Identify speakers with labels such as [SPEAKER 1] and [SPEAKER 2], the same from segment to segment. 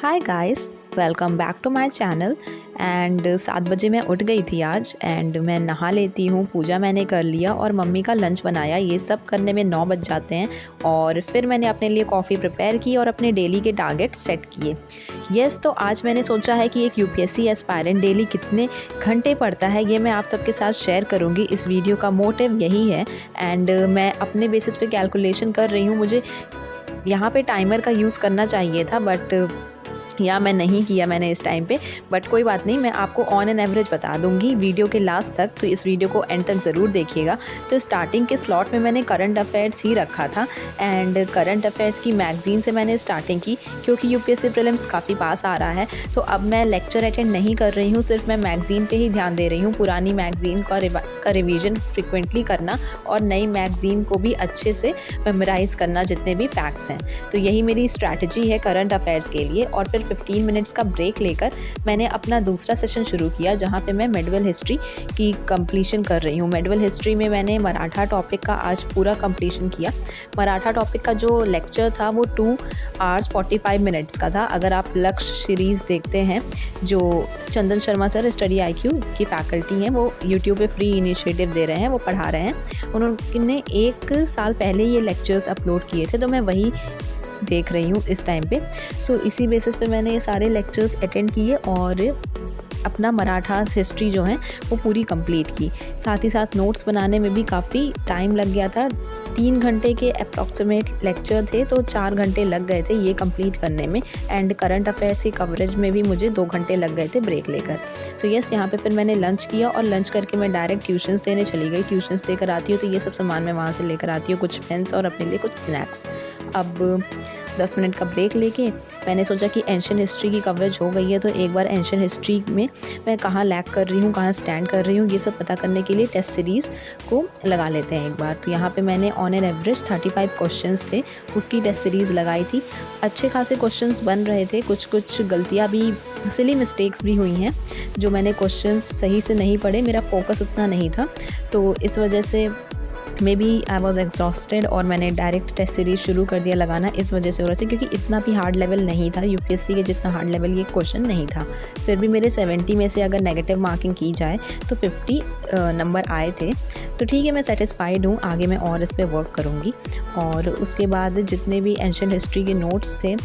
[SPEAKER 1] Hi guys, welcome back to my channel. And 7 बजे मैं उठ गई थी आज एंड मैं नहा लेती हूँ, पूजा मैंने कर लिया और मम्मी का लंच बनाया। ये सब करने में 9 बज जाते हैं और फिर मैंने अपने लिए कॉफ़ी प्रिपेयर की और अपने डेली के टारगेट सेट किए। तो आज मैंने सोचा है कि एक यूपीएससी एस्पायरेंट डेली कितने घंटे पढ़ता है ये मैं आप सबके साथ शेयर करूँगी। इस वीडियो का मोटिव यही है एंड मैं अपने बेसिस पे कैलकुलेशन कर रही हूँ। मुझे यहाँ पे टाइमर का यूज़ करना चाहिए था बट या मैं नहीं किया मैंने इस टाइम पे, बट कोई बात नहीं, मैं आपको ऑन एन एवरेज बता दूंगी वीडियो के लास्ट तक, तो इस वीडियो को एंड तक ज़रूर देखिएगा। तो स्टार्टिंग के स्लॉट में मैंने करंट अफेयर्स ही रखा था एंड करंट अफेयर्स की मैगज़ीन से मैंने स्टार्टिंग की क्योंकि यूपीएससी प्रीलिम्स काफ़ी पास आ रहा है। तो अब मैं लेक्चर अटेंड नहीं कर रही हूँ, सिर्फ मैं मैगज़ीन पर ही ध्यान दे रही हूँ। पुरानी मैगज़ीन का रिविज़न फ्रिक्वेंटली करना और नई मैगज़ीन को भी अच्छे से मेमोराइज़ करना जितने भी फैक्ट्स हैं। तो यही मेरी स्ट्रैटेजी है करंट अफेयर्स के लिए। और फिर 15 मिनट्स का ब्रेक लेकर मैंने अपना दूसरा सेशन शुरू किया जहाँ पे मैं मेडिवल हिस्ट्री की कंप्लीशन कर रही हूँ। मेडिवल हिस्ट्री में मैंने मराठा टॉपिक का आज पूरा कंप्लीशन किया। मराठा टॉपिक का जो लेक्चर था वो 2 आवर्स 45 मिनट्स का था। अगर आप लक्ष्य सीरीज़ देखते हैं जो चंदन शर्मा सर स्टडी IQ की फैकल्टी हैं, वो यूट्यूब पे फ्री इनिशिएटिव दे रहे हैं, वो पढ़ा रहे हैं। उन्होंने 1 साल पहले ये लेक्चर्स अपलोड किए थे, तो मैं वही देख रही हूँ इस टाइम पे। इसी बेसिस पे मैंने ये सारे लेक्चर्स अटेंड किए और अपना मराठा हिस्ट्री जो है वो पूरी कंप्लीट की। साथ ही साथ नोट्स बनाने में भी काफ़ी टाइम लग गया था। 3 घंटे के अप्रॉक्सीमेट लेक्चर थे तो 4 घंटे लग गए थे ये कंप्लीट करने में एंड करंट अफेयर्स की कवरेज में भी मुझे 2 घंटे लग गए थे ब्रेक लेकर। तो यहाँ पे फिर मैंने लंच किया और लंच करके मैं डायरेक्ट ट्यूशन्स देने चली गई। ट्यूशन्स देकर आती हूँ तो ये सब सामान मैं वहाँ से लेकर आती हूँ, कुछ पेन्स और अपने लिए कुछ स्नैक्स। अब 10 मिनट का ब्रेक लेके मैंने सोचा कि एंशियंट हिस्ट्री की कवरेज हो गई है तो एक बार एंशियंट हिस्ट्री में मैं कहाँ लैग कर रही हूँ, कहाँ स्टैंड कर रही हूँ, ये सब पता करने के लिए टेस्ट सीरीज़ को लगा लेते हैं एक बार। तो यहाँ पे मैंने ऑन एन एवरेज 35 क्वेश्चंस थे, उसकी टेस्ट सीरीज़ लगाई थी। अच्छे खासे क्वेश्चंस बन रहे थे, कुछ गलतियाँ भी, सिली मिस्टेक्स भी हुई हैं जो मैंने क्वेश्चंस सही से नहीं पढ़े, मेरा फोकस उतना नहीं था, तो इस वजह से may be I was exhausted और मैंने डायरेक्ट टेस्ट सीरीज़ शुरू कर दिया लगाना। इस वजह से हो रहा था क्योंकि इतना भी हार्ड लेवल नहीं था, यूपीएससी के जितना हार्ड लेवल ये क्वेश्चन नहीं था। फिर भी मेरे 70 में से अगर नेगेटिव मार्किंग की जाए तो 50 नंबर आए थे। तो ठीक है, मैं सेटिस्फाइड हूँ, आगे मैं और इस पर वर्क करूँगी। और उसके बाद जितने भी एंशियंट हिस्ट्री के नोट्स थे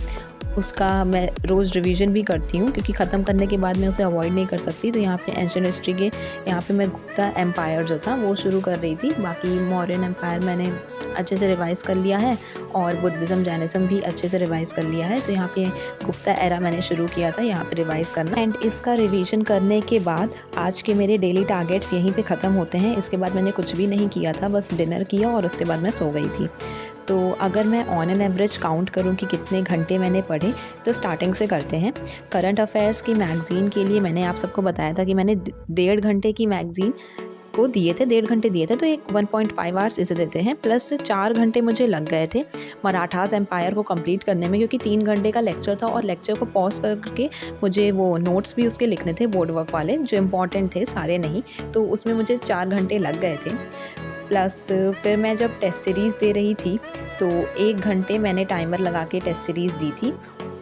[SPEAKER 1] उसका मैं रोज़ रिवीजन भी करती हूँ क्योंकि ख़त्म करने के बाद मैं उसे अवॉइड नहीं कर सकती। तो यहाँ पे एंशियंट हिस्ट्री के यहाँ पे मैं गुप्ता एम्पायर जो था वो शुरू कर रही थी। बाकी मौर्यन एम्पायर मैंने अच्छे से रिवाइज़ कर लिया है और बुद्धिज़्म जैनिज़्म भी अच्छे से रिवाइज़ कर लिया है। तो यहाँ पे गुप्ता एरा मैंने शुरू किया था यहाँ पे रिवाइज़ करना एंड इसका रिवीजन करने के बाद आज के मेरे डेली टारगेट्स यहीं पे ख़त्म होते हैं। इसके बाद मैंने कुछ भी नहीं किया था, बस डिनर किया और उसके बाद मैं सो गई थी। तो अगर मैं ऑन एन एवरेज काउंट करूं कि कितने घंटे मैंने पढ़े तो स्टार्टिंग से करते हैं। करंट अफेयर्स की मैगज़ीन के लिए मैंने आप सबको बताया था कि मैंने 1.5 घंटे की मैगज़ीन को दिए थे, 1.5 घंटे दिए थे, तो एक 1.5 आवर्स इसे देते हैं, प्लस 4 घंटे मुझे लग गए थे मराठास एम्पायर को कंप्लीट करने में क्योंकि 3 घंटे का लेक्चर था और लेक्चर को पॉज करके मुझे वो नोट्स भी उसके लिखने थे, बोर्ड वर्क वाले जो इम्पॉर्टेंट थे, सारे नहीं, तो उसमें मुझे 4 घंटे लग गए थे। प्लस फिर मैं जब टेस्ट सीरीज़ दे रही थी तो 1 घंटे मैंने टाइमर लगा के टेस्ट सीरीज़ दी थी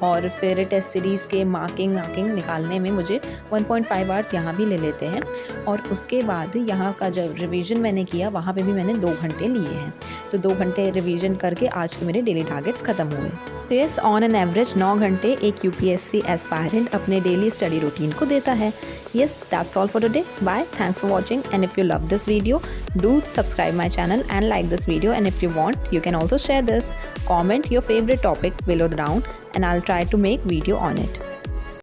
[SPEAKER 1] और फिर टेस्ट सीरीज़ के मार्किंग निकालने में मुझे 1.5 आवर्स यहाँ भी ले लेते हैं। और उसके बाद यहाँ का जब रिवीजन मैंने किया वहाँ पे भी मैंने 2 घंटे लिए हैं। तो 2 घंटे रिवीजन करके आज के मेरे डेली टारगेट्स ख़त्म हुए। तो यस, ऑन एन एवरेज 9 घंटे एक यूपीएससी एस्पायरेंट अपने डेली स्टडी रूटीन को देता है। Yes, that's all for today. Bye. Thanks for watching. And if you love this video, do subscribe my channel and like this video. And if you want, you can also share this. Comment your favorite topic below down and I'll try to make video on it.